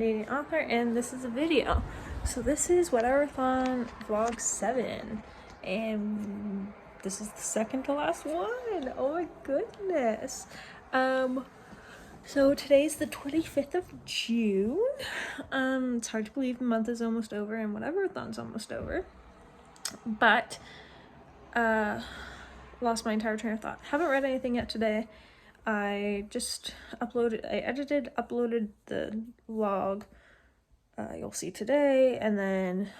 Canadian author, and this is a video. So this is Whateverathon vlog 7, and this is the second to last one. Oh my goodness. So today's the 25th of June. It's hard to believe the month is almost over and Whateverathon's almost over. But lost my entire train of thought. Haven't read anything yet today. I just uploaded the vlog you'll see today, and then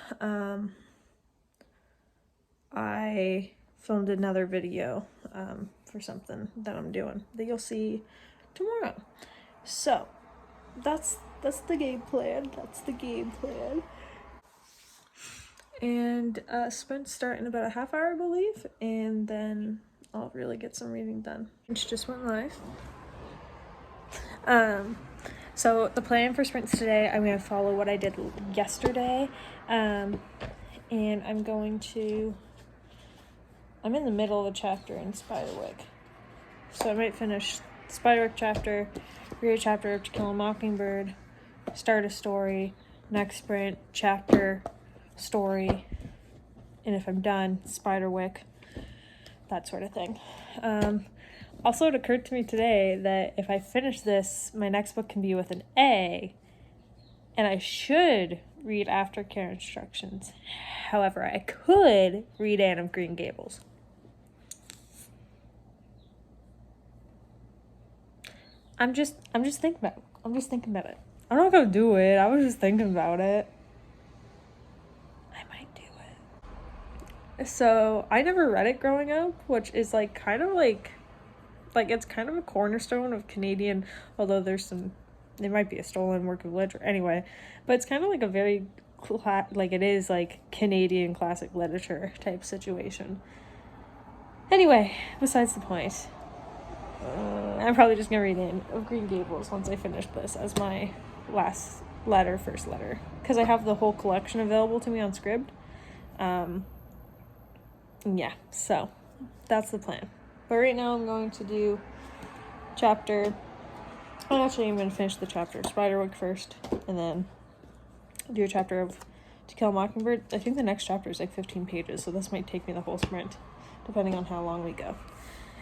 I filmed another video for something that I'm doing that you'll see tomorrow. So that's the game plan. And sprint start in about a half hour, I believe, and then I'll really get some reading done. Which just went live. So the plan for sprints today, I'm going to follow what I did yesterday, and I'm in the middle of a chapter in Spiderwick, so I might finish the Spiderwick chapter, read a chapter of To Kill a Mockingbird, start a story, next sprint, chapter, story, and if I'm done, Spiderwick, that sort of thing. Also, it occurred to me today that if I finish this, my next book can be with an A, and I should read Aftercare Instructions. However, I could read Anne of Green Gables. I'm just thinking about it. I'm not gonna do it. I was just thinking about it. I might do it. So I never read it growing up, which is like kind of like it's kind of a cornerstone of Canadian, although it might be a stolen work of literature anyway, but it's kind of like a very it is like Canadian classic literature type situation. Anyway, besides the point, I'm probably just gonna read Anne of Green Gables once I finish this as my first letter, because I have the whole collection available to me on Scribd. Yeah, so that's the plan. But right now I'm going to do I'm going to finish the chapter of Spiderwick first, and then do a chapter of To Kill a Mockingbird. I think the next chapter is like 15 pages, so this might take me the whole sprint, depending on how long we go.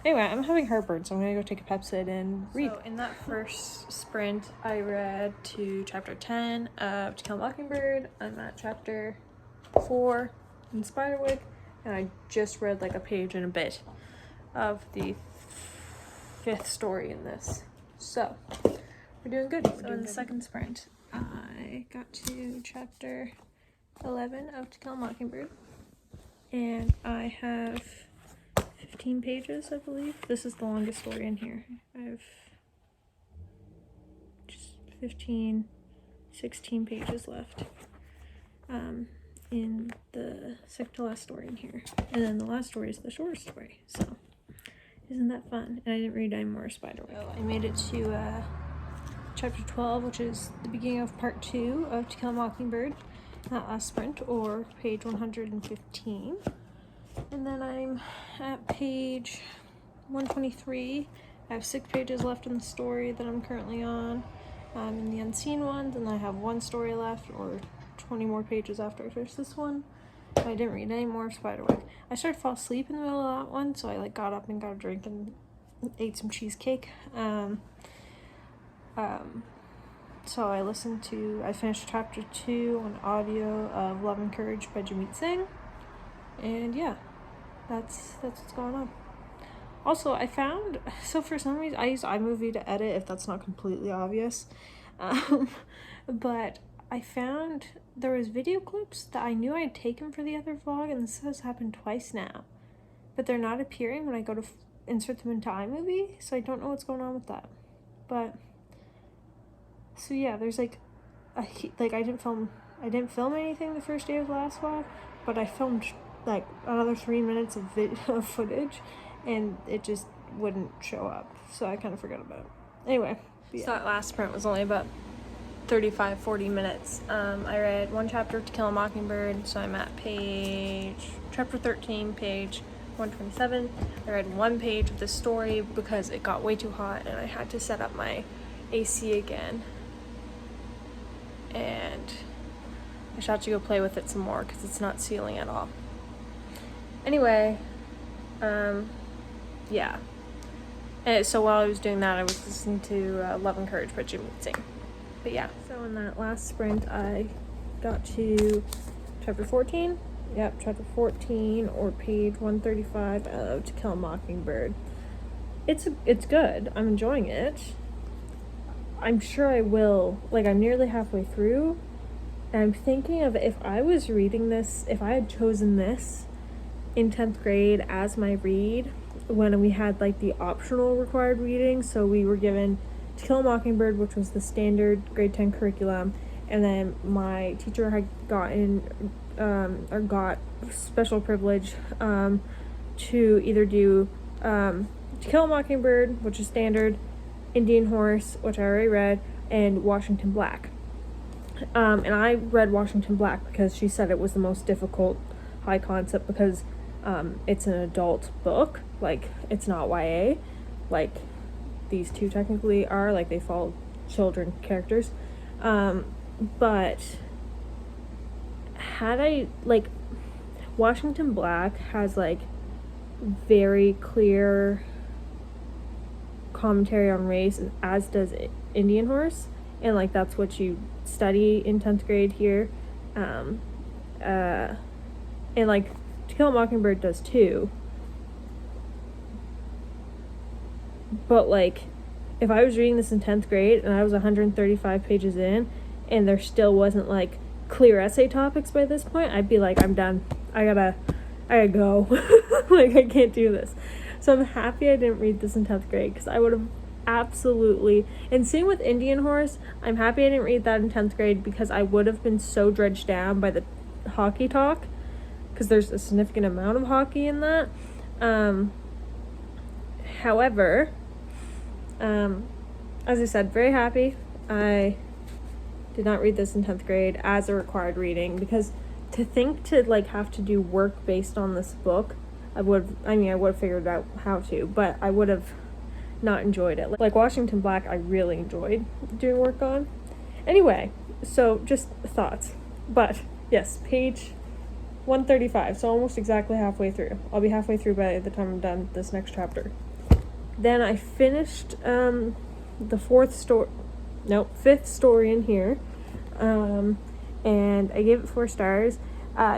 Anyway, I'm having heartburn, so I'm going to go take a Pepsid and read. So in that first sprint, I read to chapter 10 of To Kill a Mockingbird. I'm at chapter 4 in Spiderwick, and I just read like a page and a bit of the 5th story in this. So we're doing good. So in the second sprint, I got to chapter 11 of To Kill a Mockingbird, and I have 15 pages, I believe. This is the longest story in here. I have just 16 pages left in the second to last story in here, and then the last story is the shortest story. So isn't that fun? And I didn't read any more Spiderwick. So I made it to chapter 12, which is the beginning of part 2 of To Kill a Mockingbird, that last sprint, or page 115. And then I'm at page 123. I have 6 pages left in the story that I'm currently on. I'm in the unseen ones, and I have 1 story left, or 20 more pages after I finish this one. I didn't read any more Spiderwick. I started to fall asleep in the middle of that one, so I got up and got a drink and ate some cheesecake. So I finished chapter 2 on audio of Love and Courage by Jimmy Singh, and yeah, that's what's going on. Also, so for some reason I use iMovie to edit, if that's not completely obvious, but I found there was video clips that I knew I had taken for the other vlog, and this has happened twice now, but they're not appearing when I go to insert them into iMovie, so I don't know what's going on with that. But so yeah, there's I didn't film anything the first day of the last vlog, but I filmed like another 3 minutes of footage, and it just wouldn't show up, so I kind of forgot about it. Anyway, yeah. So that last sprint was only about 35-40 minutes. I read 1 chapter of To Kill a Mockingbird, so I'm at chapter 13, page 127. I read 1 page of the story because it got way too hot and I had to set up my AC again. and I should have to go play with it some more because it's not sealing at all. Anyway, yeah. And so while I was doing that, I was listening to Love and Courage by Jimmy Singh. But yeah, so in that last sprint, I got to chapter 14. Yep, chapter 14 or page 135 of To Kill a Mockingbird. It's good. I'm enjoying it. I'm sure I will. Like, I'm nearly halfway through. And I'm thinking of if I was reading this, if I had chosen this in 10th grade as my read, when we had, like, the optional required reading. So we were given To Kill a Mockingbird, which was the standard grade 10 curriculum. And then my teacher had got special privilege to either do To Kill a Mockingbird, which is standard, Indian Horse, which I already read, and Washington Black. And I read Washington Black because she said it was the most difficult high concept because it's an adult book. Like, it's not YA, like these two technically are, like they follow children characters. But had I, like, Washington Black has, like, very clear commentary on race, as does Indian Horse, and, like, that's what you study in 10th grade here. And, like, To Kill a Mockingbird does too. But, like, if I was reading this in 10th grade and I was 135 pages in and there still wasn't, like, clear essay topics by this point, I'd be like, I'm done. I gotta go. Like, I can't do this. So I'm happy I didn't read this in 10th grade because I would have absolutely, and same with Indian Horse, I'm happy I didn't read that in 10th grade because I would have been so dredged down by the hockey talk because there's a significant amount of hockey in that. However, as I said, very happy I did not read this in 10th grade as a required reading because to think to, like, have to do work based on this book, I would have figured out how to, but I would have not enjoyed it. Like Washington Black, I really enjoyed doing work on. Anyway, so just thoughts. But yes, page 135, so almost exactly halfway through. I'll be halfway through by the time I'm done this next chapter. Then I finished the fifth story in here, and I gave it 4 stars.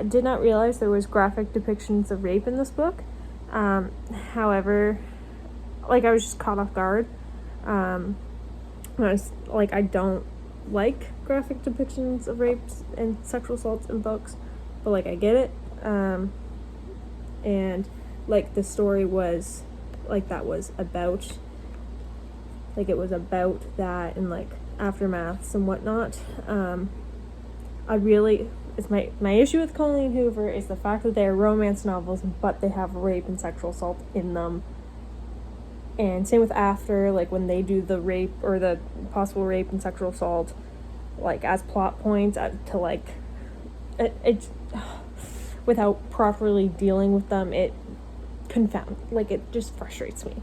Did not realize there was graphic depictions of rape in this book. However, like, I was just caught off guard. I was like, I don't like graphic depictions of rapes and sexual assaults in books, but, like, I get it. And, like, the story was, like, that was about, like, it was about that and, like, aftermaths and whatnot. It's my issue with Colleen Hoover is the fact that they are romance novels, but they have rape and sexual assault in them. And same with After, like, when they do the rape or the possible rape and sexual assault, like, as plot points to, like, it without properly dealing with them, it just frustrates me.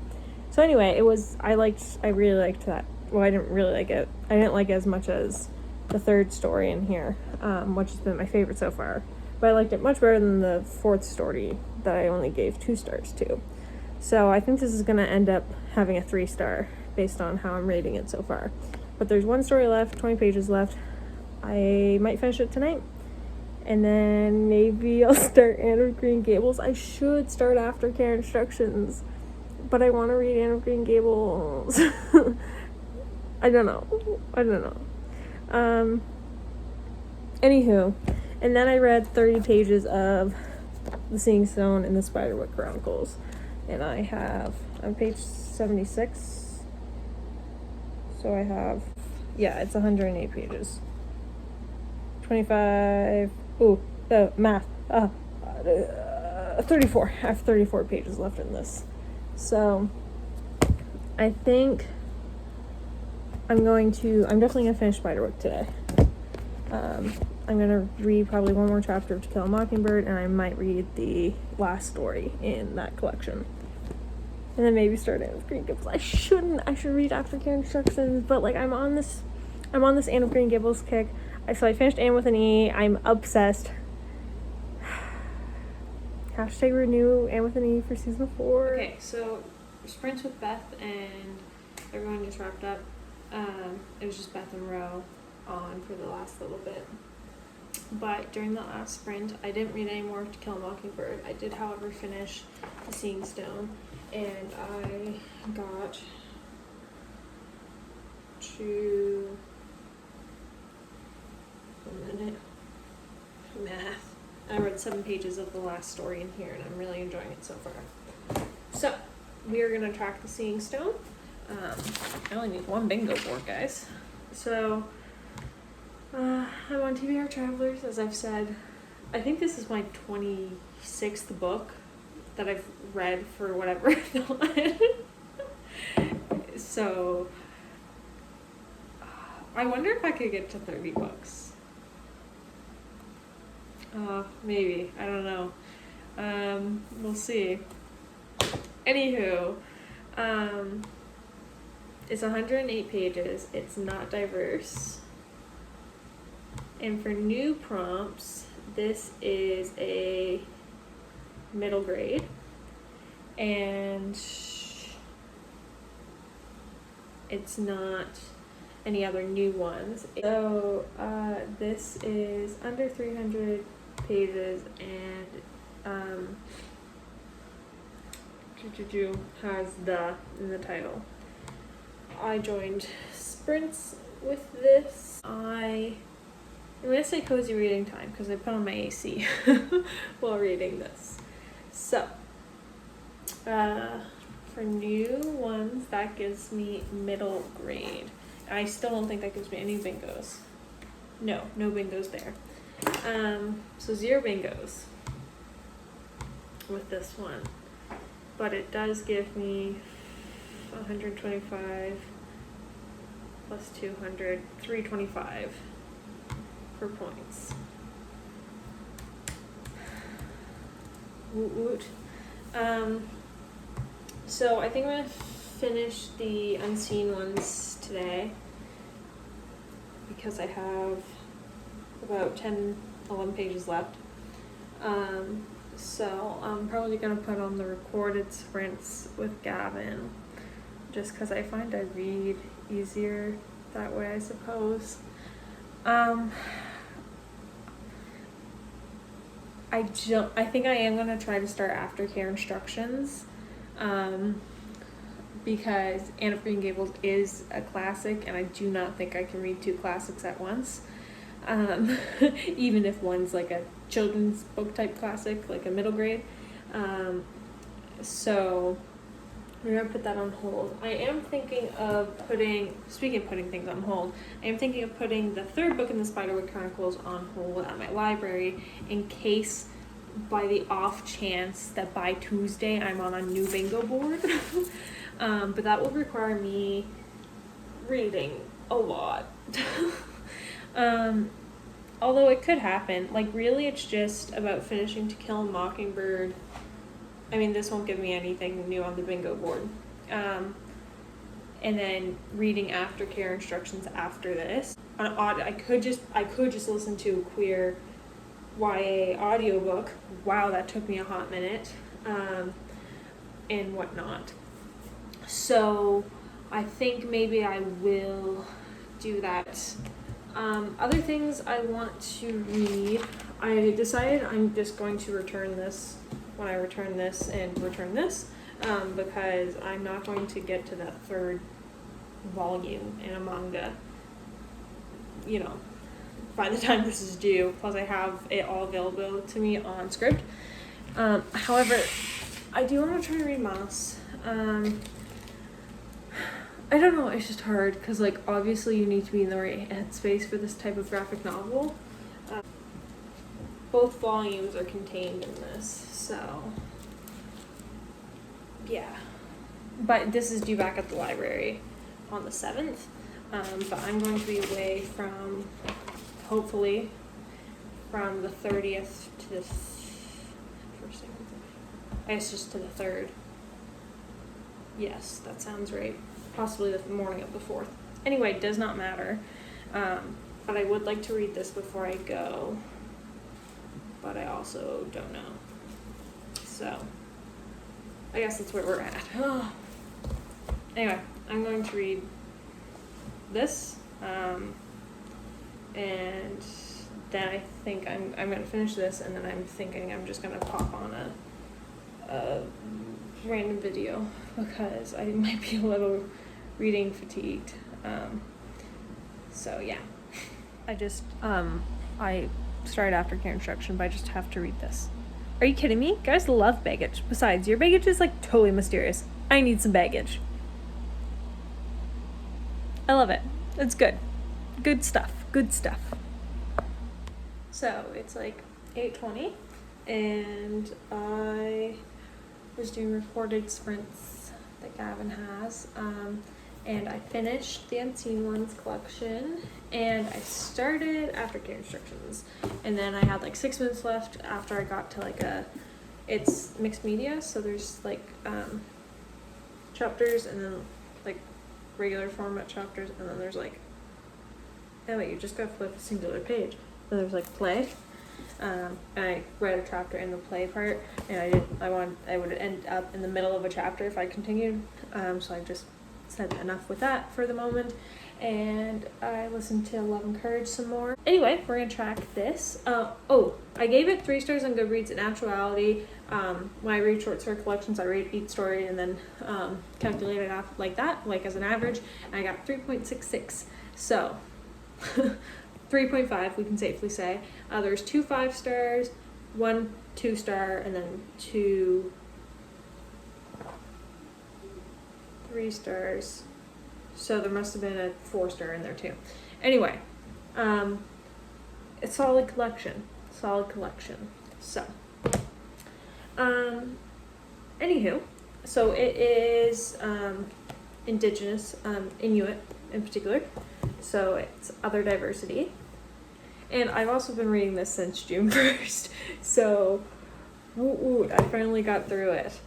So anyway, I really liked that. Well, I didn't really like it. I didn't like it as much as the 3rd story in here, which has been my favorite so far. But I liked it much better than the 4th story that I only gave 2 stars to. So I think this is going to end up having a 3-star based on how I'm rating it so far. But there's 1 story left, 20 pages left. I might finish it tonight. And then maybe I'll start Anne of Green Gables. I should start Aftercare Instructions, but I want to read Anne of Green Gables. I don't know. Anywho, and then I read 30 pages of The Seeing Stone and the Spiderwick Chronicles. And I have, on page 76, so I have, it's 108 pages. 25, math, 34. I have 34 pages left in this. So, I think I'm definitely going to finish Spiderwick today. I'm going to read probably 1 more chapter of To Kill a Mockingbird, and I might read the last story in that collection. And then maybe start Anne of Green Gables. I should read Aftercare Instructions, but, like, I'm on this Anne of Green Gables kick. So I finished Anne with an E. I'm obsessed. Hashtag renew Anne with an E for season 4. Okay, so sprints with Beth and everyone just wrapped up. It was just Beth and Ro on for the last little bit. But during the last sprint, I didn't read any more of To Kill a Mockingbird. I did, however, finish The Seeing Stone, and I got to... Math. I read 7 pages of the last story in here, and I'm really enjoying it so far. So, we are going to track the Seeing Stone. I only need 1 bingo board, guys. So, I'm on TBR Travelers, as I've said. I think this is my 26th book that I've read for Whateverathon. So, I wonder if I could get to 30 books. Maybe. I don't know. We'll see. Anywho, it's 108 pages. It's not diverse. And for new prompts, this is a middle grade. And it's not any other new ones. So this is under 300 pages and has the in the title. I joined sprints with this. I'm gonna say cozy reading time because I put on my AC while reading this. So for new ones, that gives me middle grade. I still don't think that gives me any bingos. No bingos there. So 0 bingos with this one. But it does give me 125 plus 200, 325 for points. Woot woot. So I think I'm gonna finish the unseen ones today because I have about 10-11 pages left. So I'm probably gonna put on the recorded sprints with Gavin just because I find I read easier that way, I suppose. I think I am gonna try to start aftercare instructions, because Anne of Green Gables is a classic, and I do not think I can read 2 classics at once. Even if one's like a children's book type classic, like a middle grade. So we're gonna put that on hold. I am thinking of speaking of putting things on hold, I am thinking of putting the 3rd book in the Spiderwick Chronicles on hold at my library in case, by the off chance that by Tuesday I'm on a new bingo board. But that will require me reading a lot. Although it could happen. Like, really, it's just about finishing To Kill a Mockingbird. I mean, this won't give me anything new on the bingo board. And then reading aftercare instructions after this. I could just listen to a queer YA audiobook. Wow, that took me a hot minute. And whatnot. So I think maybe I will do that. Other things I want to read, I decided I'm just going to return this when I return this and return this, because I'm not going to get to that 3rd volume in a manga, by the time this is due, plus I have it all available to me on Scribd. However, I do want to try to read Mouse. I don't know, it's just hard, because, like, obviously you need to be in the right headspace for this type of graphic novel. Both volumes are contained in this, so, yeah. But this is due back at the library on the 7th, but I'm going to be away from, hopefully, from the 30th to the first, I guess just to the 3rd. Yes, that sounds right. Possibly the morning of the 4th. Anyway, does not matter. but I would like to read this before I go, but I also don't know. So I guess that's where we're at. Anyway, I'm going to read this, and then I think I'm going to finish this, and then I'm thinking I'm just going to pop on a random video because I might be a little reading fatigued. So yeah. I started aftercare instruction, but I just have to read this. Are you kidding me? Guys love baggage. Besides, your baggage is like totally mysterious. I need some baggage. I love it. It's good. Good stuff. Good stuff. So it's like 8:20 and I was doing recorded sprints that Gavin has. And I finished the Unseen Ones collection, and I started aftercare instructions, and then I had like 6 minutes left after I got to like it's mixed media, so there's like chapters, and then like regular format chapters, and then there's like, oh wait, you just gotta flip a singular page. Then there's like play, and I read a chapter in the play part, and I would end up in the middle of a chapter if I continued, so I just said enough with that for the moment, and I listened to Love and Courage some more. Anyway, we're gonna track this. I gave it 3 stars on Goodreads. In actuality, when I read short story collections, I read each story and then calculate it out like that, like as an average, and I got 3.66. So 3.5 we can safely say. There's 2 5 stars, 1 2 star, and then 2 3 stars, so there must have been a 4 star in there too. Anyway, it's solid collection. So anywho, so it is indigenous, Inuit in particular, so it's other diversity, and I've also been reading this since June 1st, so I finally got through it.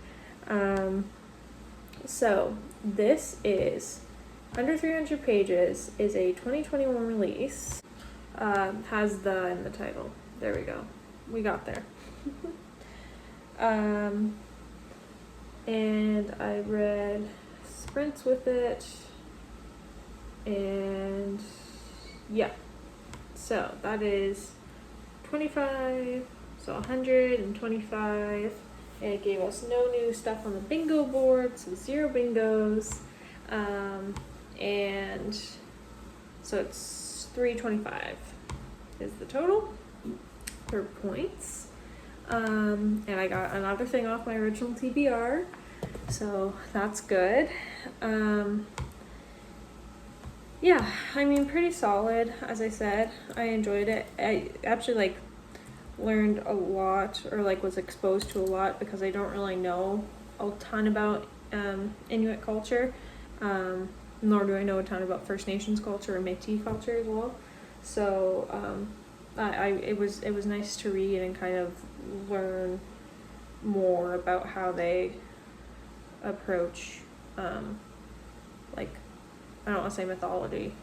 So this is under 300 pages, is a 2021 release, has the in the title. There we go. We got there. And I read sprints with it, and yeah. So that is 25, so 125. And it gave us no new stuff on the bingo board, so 0 bingos. And so it's 325 is the total for points. And I got another thing off my original TBR, so that's good. Yeah, I mean, pretty solid, as I said. I enjoyed it. I actually learned a lot, or was exposed to a lot, because I don't really know a ton about Inuit culture, nor do I know a ton about First Nations culture or Métis culture as well. So it was nice to read and kind of learn more about how they approach I don't want to say mythology,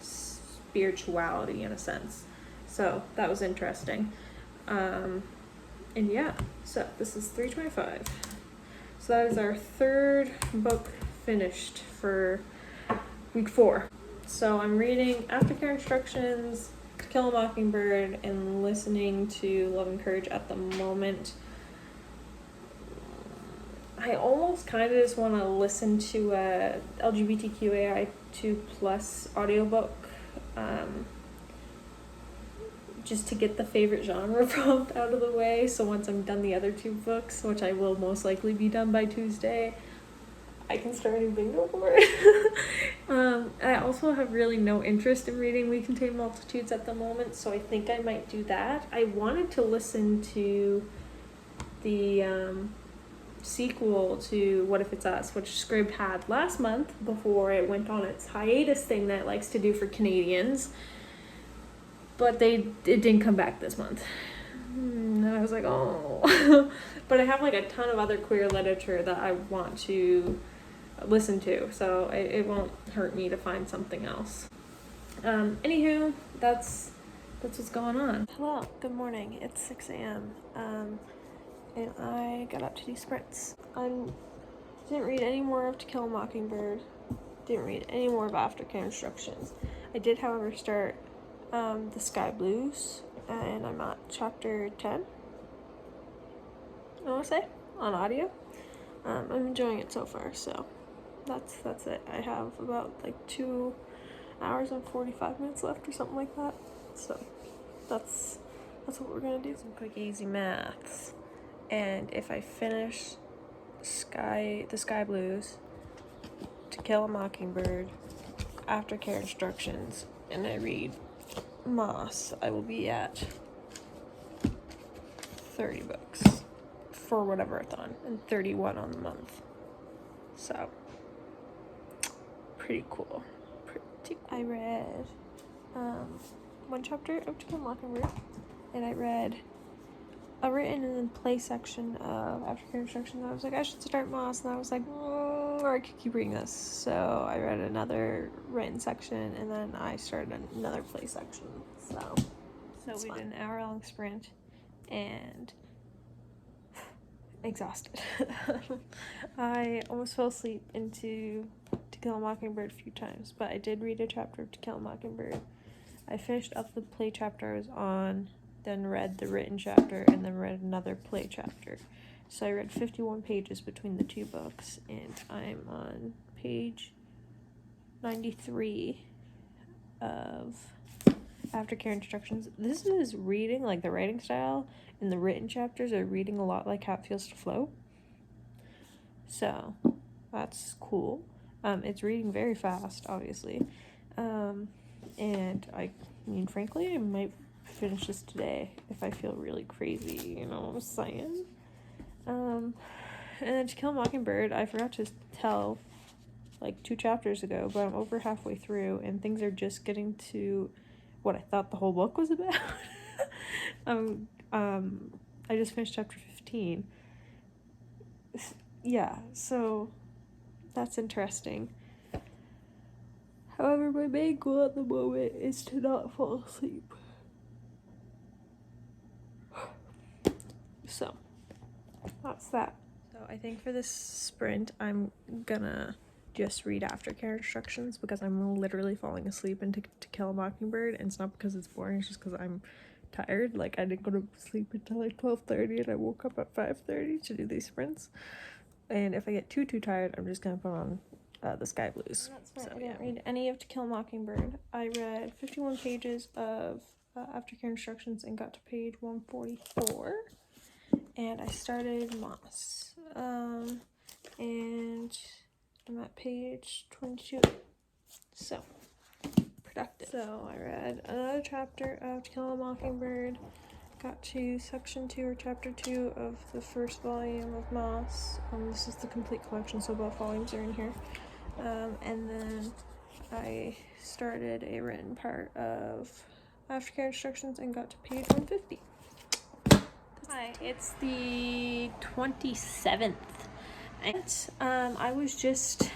spirituality in a sense. So that was interesting. And yeah, so this is 325. So that is our 3rd book finished for week 4. So I'm reading Aftercare Instructions, To Kill a Mockingbird, and listening to Love and Courage at the moment. I almost kind of just want to listen to a LGBTQAI2+ audiobook, just to get the favorite genre prompt out of the way, so once I'm done the other 2 books, which I will most likely be done by Tuesday, I can start a bingo board. I also have really no interest in reading We Contain Multitudes at the moment, so I think I might do that. I wanted to listen to the sequel to What If It's Us, which Scribd had last month before it went on its hiatus thing that it likes to do for Canadians, but it didn't come back this month. And I was like, oh. But I have a ton of other queer literature that I want to listen to, so it won't hurt me to find something else. Anywho, that's what's going on. Hello, good morning. It's 6 a.m. And I got up to do sprints. I didn't read any more of To Kill a Mockingbird. Didn't read any more of Aftercare Instructions. I did, however, start The Sky Blues, and I'm at chapter 10. I want to say on audio. I'm enjoying it so far, so that's it. I have about like 2 hours and 45 minutes left or something like that. So that's what we're gonna do. Some quick easy maths. And if I finish the Sky Blues, To Kill a Mockingbird, Aftercare Instructions, and I read Moss, I will be at 30 books for Whateverathon and 31 on the month. So pretty cool. I read one chapter of To Kill a Mockingbird, and I read a written and play section of Aftercare Instructions. I was like, I should start Moss, and I was like, or I could keep reading this. So I read another written section, and then I started another play section. So we did an hour-long sprint, and exhausted. I almost fell asleep into To Kill a Mockingbird a few times, but I did read a chapter of To Kill a Mockingbird. I finished up the play chapter I was on, then read the written chapter, and then read another play chapter. So I read 51 pages between the two books, and I'm on page 93 of Aftercare Instructions. This is reading, like the writing style in the written chapters are reading a lot like How It Feels to Float. So that's cool. It's reading very fast, obviously. And I mean, frankly, I might finish this today if I feel really crazy, you know what I'm saying? And then To Kill a Mockingbird, I forgot to tell like 2 chapters ago, but I'm over halfway through, and things are just getting to what I thought the whole book was about. I just finished chapter 15. Yeah, so that's interesting. However, my main goal at the moment is to not fall asleep. So that's that. So I think for this sprint, I'm gonna just read Aftercare Instructions because I'm literally falling asleep into To Kill a Mockingbird, and it's not because it's boring, it's just because I'm tired. Like, I didn't go to sleep until like 12:30, and I woke up at 5:30 to do these sprints. And if I get too tired, I'm just gonna put on the Sky Blues. So I didn't read any of To Kill a Mockingbird. I read 51 pages of Aftercare Instructions and got to page 144. And I started Moss. And I'm at page 22. So productive. So I read another chapter of To Kill a Mockingbird. Got to section 2 or chapter 2 of the first volume of Moss. This is the complete collection, so both volumes are in here. And then I started a written part of Aftercare Instructions and got to page 150. Hi, it's the 27th. And I was just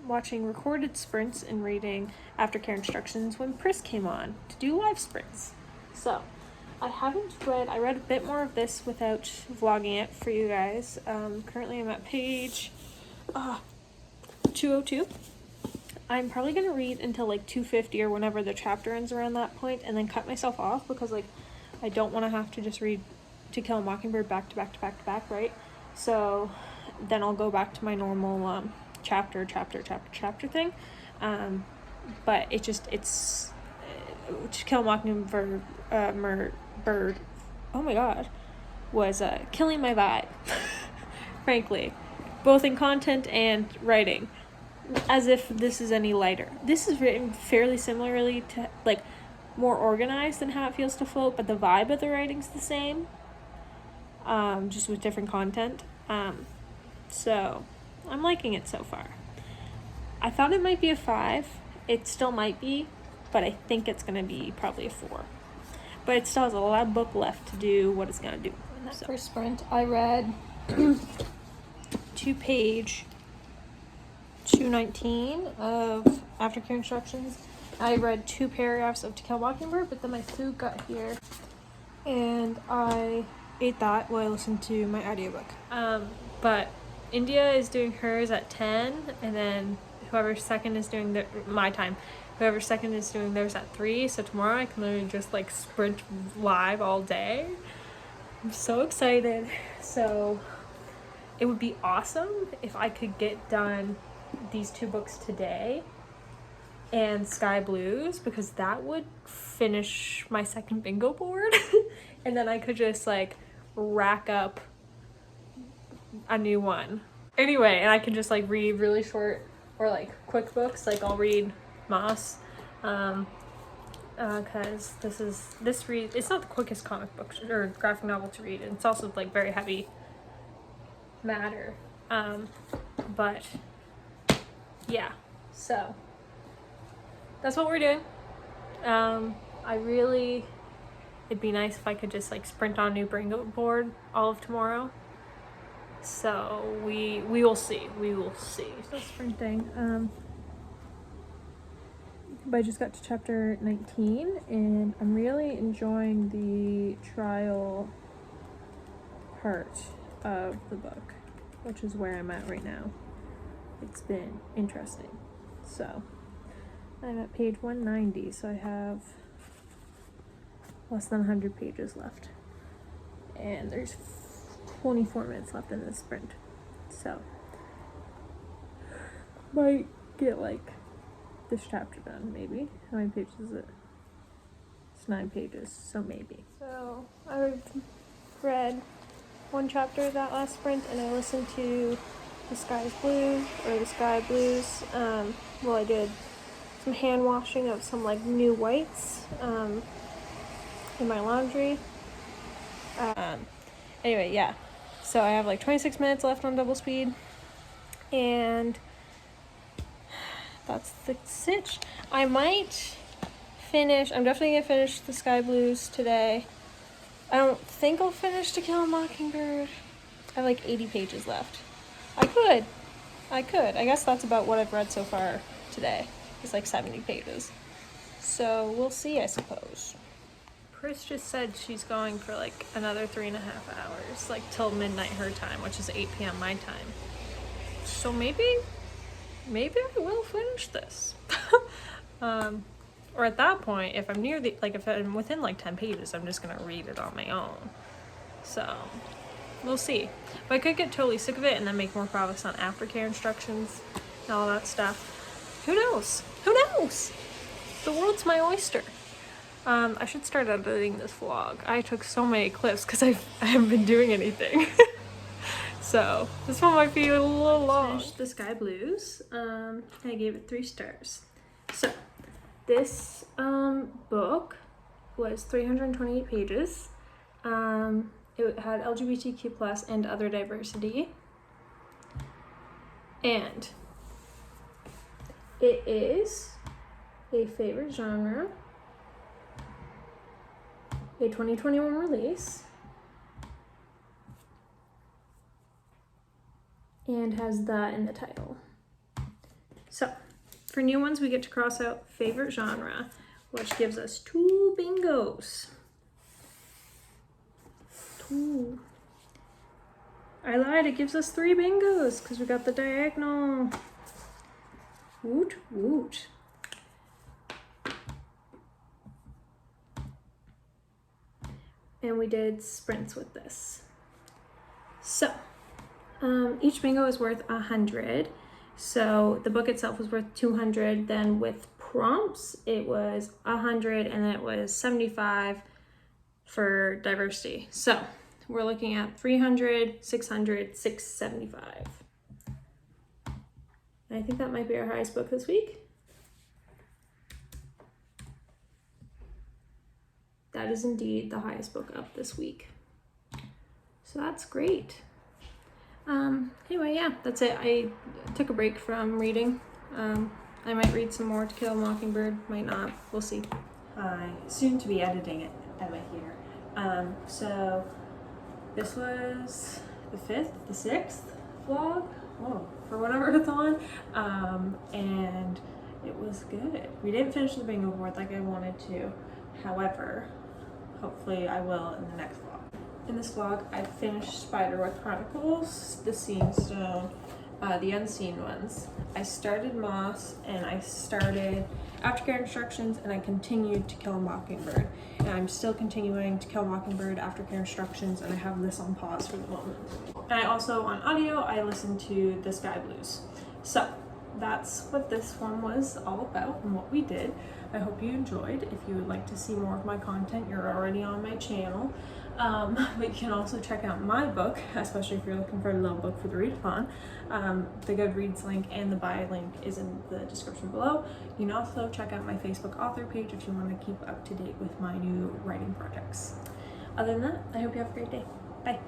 watching recorded sprints and reading Aftercare Instructions when Pris came on to do live sprints. So I read a bit more of this without vlogging it for you guys. Currently I'm at page 202. I'm probably going to read until like 250 or whenever the chapter ends around that point, and then cut myself off because like I don't want to have to just read To Kill a Mockingbird back to back to back to back, right? So then I'll go back to my normal chapter thing. But it's To Kill a Mockingbird bird, oh my god, was killing my vibe. Frankly, both in content and writing, as if this is any lighter. This is written fairly similarly to, like, more organized than How It Feels to Float, but the vibe of the writing's the same, just with different content. So I'm liking it so far. I thought it might be a 5. It still might be, but I think it's going to be probably a 4. But it still has a lot of book left to do what it's going to do. In that first sprint, I read to page 219 of Aftercare Instructions, I read 2 paragraphs of To Kill a Mockingbird, but then my food got here and I ate that while I listened to my audiobook. But India is doing hers at 10, and then whoever's second is doing my time. Whoever's second is doing theirs at 3, so tomorrow I can literally just like sprint live all day. I'm so excited. So it would be awesome if I could get done these 2 books today and Sky Blues, because that would finish my second bingo board. And then I could just like rack up a new one. Anyway, and I can just like read really short or like quick books. Like I'll read Moss, because it's not the quickest comic book or graphic novel to read, and it's also like very heavy matter. But yeah, so that's what we're doing. It'd be nice if I could just like sprint on new bingo board all of tomorrow. So we will see. Still sprinting. But I just got to chapter 19 and I'm really enjoying the trial part of the book, which is where I'm at right now. It's been interesting. So I'm at page 190, so I have less than 100 pages left. And there's 24 minutes left in this sprint. So might get like this chapter done, maybe. How many pages is it? It's 9 pages, so maybe. So I've read 1 chapter of that last sprint, and I listened to The Sky's Blue, or The Sky Blues. Well, I did some hand washing of some like new whites in my laundry. Anyway, yeah. So I have like 26 minutes left on double speed, and that's the sitch. I might finish. I'm definitely gonna finish The Sky Blues today. I don't think I'll finish To Kill a Mockingbird. I have like 80 pages left. I could. I guess that's about what I've read so far today. It's like 70 pages. So we'll see, I suppose. Chris just said she's going for like another 3.5 hours, like till midnight her time, which is 8 p.m. my time. So maybe I will finish this. Or at that point, if I'm if I'm within like 10 pages, I'm just gonna read it on my own. So we'll see. But I could get totally sick of it and then make more progress on aftercare instructions and all that stuff. Who knows? The world's my oyster. I should start editing this vlog. I took so many clips because I haven't been doing anything. So this one might be a little long. Finished The Sky Blues. I gave it 3 stars. So this book was 328 pages. It had LGBTQ+ and other diversity. And it is a favorite genre. A 2021 release, and has that in the title. So for new ones, we get to cross out favorite genre, which gives us 2 bingos. 2. I lied, it gives us 3 bingos because we got the diagonal. Woot woot. And we did sprints with this. So each bingo is worth 100. So the book itself was worth 200. Then with prompts, it was 100, and then it was 75 for diversity. So we're looking at 300, 600, 675. And I think that might be our highest book this week. That is indeed the highest book up this week. So that's great. Anyway, yeah, that's it. I took a break from reading. I might read some more To Kill a Mockingbird, might not. We'll see. Hi, soon to be editing it, Emma here. So this was the 5th, the 6th vlog for Whateverathon. And it was good. We didn't finish the bingo board like I wanted to. However, hopefully I will in the next vlog. In this vlog, I finished Spiderweb Chronicles, the Scene Stone, the Unseen ones. I started Moss, and I started Aftercare Instructions, and I continued To Kill a Mockingbird. And I'm still continuing To Kill a Mockingbird, Aftercare Instructions, and I have this on pause for the moment. And I also, on audio, I listened to The Sky Blues. So, that's what this one was all about and what we did. I hope you enjoyed. If you would like to see more of my content, you're already on my channel. But you can also check out my book, especially if you're looking for a little book for the readathon. The Goodreads link and the buy link is in the description below. You can also check out my Facebook author page if you want to keep up to date with my new writing projects. Other than that, I hope you have a great day. Bye.